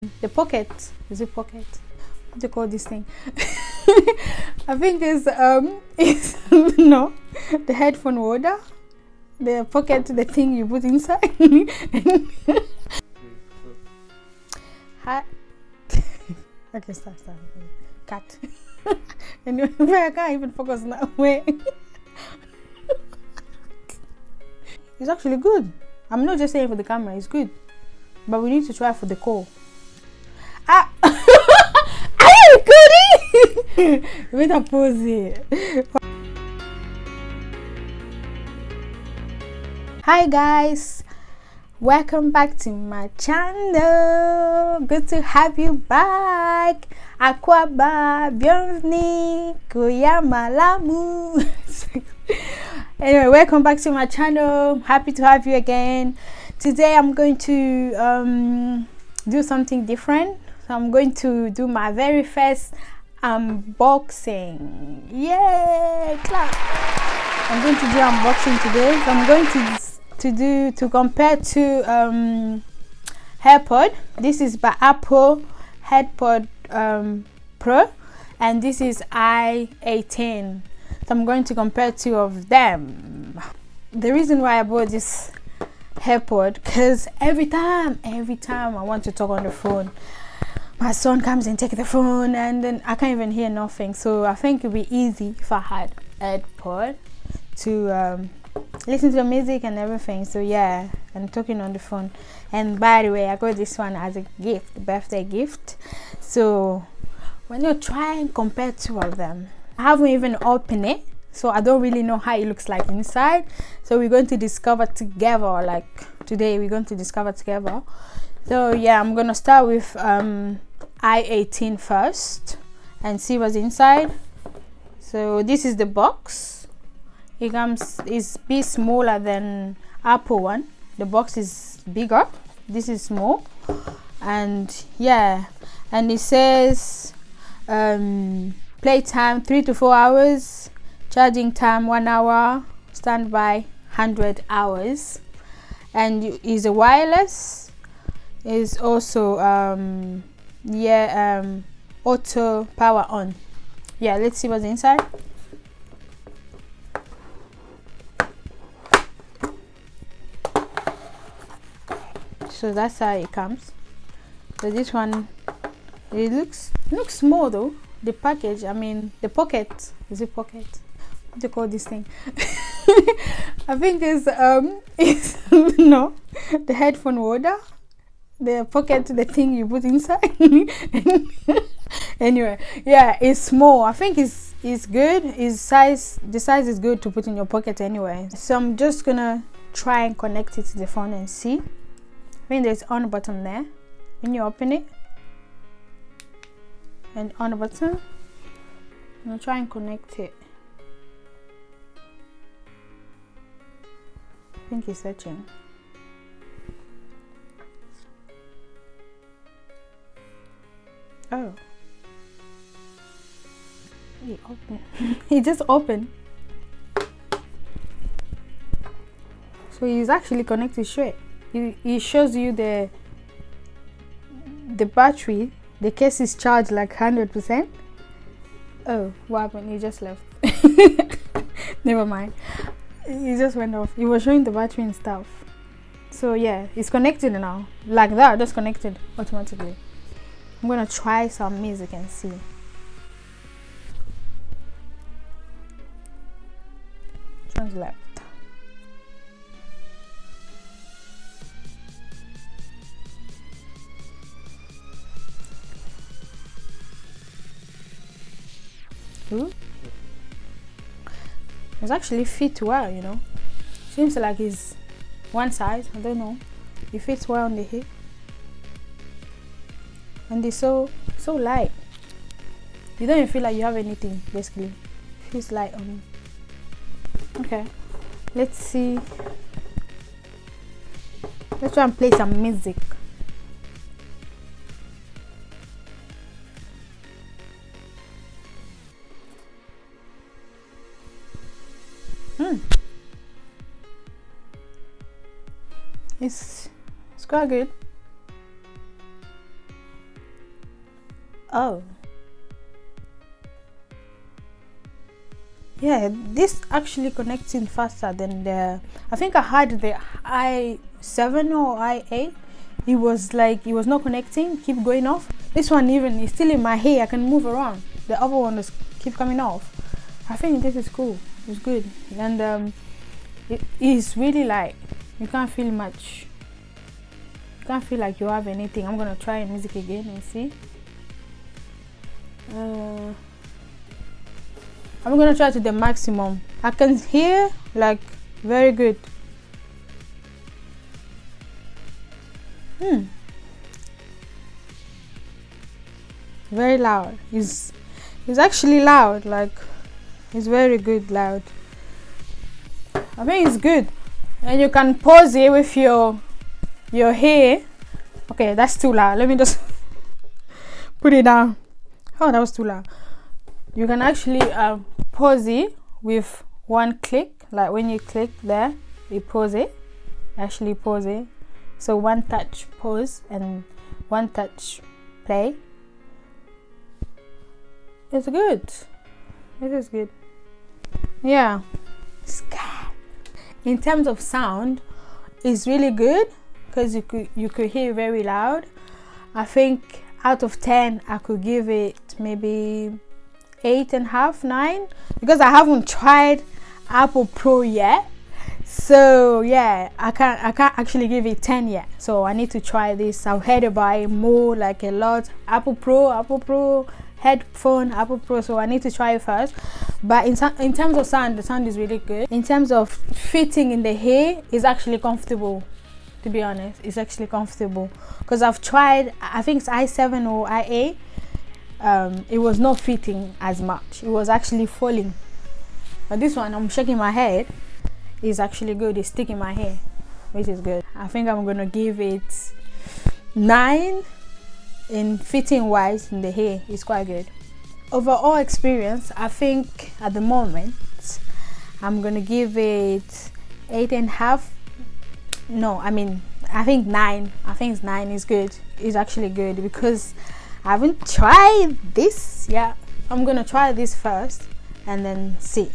The pocket. Is it pocket? What do you call this thing? I think it's no, the headphone holder, the pocket, the thing you put inside. Hi. Okay, stop. Cut. Anyway, I can't even focus now. Wait. It's actually good. I'm not just saying for the camera, it's good. But we need to try for the call. Ah! Are you recording? Wait a pause here. Hi guys, welcome back to my channel. Good to have you back. Akwaba, bienvenue, koyamalamu. Anyway, welcome back to my channel. Happy to have you again. Today I'm going to do something different. So I'm going to do my very first unboxing. Yay! Clap! I'm going to do unboxing today. So I'm going to compare to Airpods. This is by Apple Airpods Pro, and this is i18. So I'm going to compare two of them. The reason why I bought this Airpods, because every time I want to talk on the phone, my son comes and takes the phone, and then I can't even hear nothing. So I think it would be easy if I had Airpods to listen to the music and everything. So yeah, I'm talking on the phone. And by the way, I got this one as a gift, birthday gift. So when you try and compare two of them, I haven't even opened it, so I don't really know how it looks like inside. So we're going to discover together. Like today we're going to discover together. So yeah, I'm gonna start with i18 first and see what's inside. So this is the box. It comes, is a bit smaller than Apple one. The box is bigger. This is small. And yeah, and it says playtime 3 to 4 hours, charging time 1 hour, standby 100 hours, and is a wireless. Is also auto power on. Yeah, let's see what's inside. So that's how it comes. So this one, it looks small though. The package, I mean the pocket. Is it pocket? What do you call this thing? I think it's no, the headphone holder, the pocket, the thing you put inside. Anyway, yeah, it's small. I think it's good. The size is good to put in your pocket anyway. So I'm just gonna try and connect it to the phone and see. I think there's on button there when you open it, and on the button. I'm gonna try and connect it. I think it's searching. Oh, it opened. It just opened. So it's actually connected straight. It shows you the battery. The case is charged like 100%. Oh, what happened? It just left. Never mind. It just went off. It was showing the battery and stuff. So yeah, it's connected now. Like that, just connected automatically. I'm gonna try some music and see. Which one's left? Ooh. It's actually fit well, you know. Seems like it's one size. I don't know. It fits well on the hip. And it's so light. You don't even feel like you have anything, basically. It feels light on you. Okay, let's see. Let's try and play some music. It's quite good. Oh. Yeah, this actually connecting faster than the, I think I had the i7 or i8. It was like, it was not connecting, keep going off. This one even is still in my hair, I can move around. The other one is keep coming off. I think this is cool, it's good. And it is really light. You can't feel much. You can't feel like you have anything. I'm gonna try music again and see. I'm gonna try to the maximum. I can hear like very good. Very loud. It's actually loud. Like, it's very good loud. I think it's good. And you can pause it with your hair. Okay, that's too loud. Let me just put it down. Oh, that was too loud. You can actually pause it with one click. Like when you click there, you pause it. Actually pause it. So one touch pause and one touch play. It's good. It is good. Yeah. In terms of sound, it's really good because you could hear very loud. I think out of 10 I could give it maybe 8.5, 9, because I haven't tried Apple Pro yet. So yeah, I can't actually give it 10 yet. So I need to try this. I've heard about it more, like a lot. Apple Pro headphone, Apple Pro. So I need to try it first. But in terms of sound, the sound is really good. In terms of fitting in the hair, it's actually comfortable. To be honest, it's actually comfortable because I've tried. I think it's i7 or i8. It was not fitting as much. It was actually falling. But this one, I'm shaking my head, is actually good. It's sticking my hair, which is good. I think I'm gonna give it 9 in fitting wise in the hair. It's quite good. Overall experience, I think at the moment I'm gonna give it 8.5. No, I mean, I think 9. I think it's 9 is good. It's actually good because I haven't tried this. Yeah, I'm gonna try this first and then see.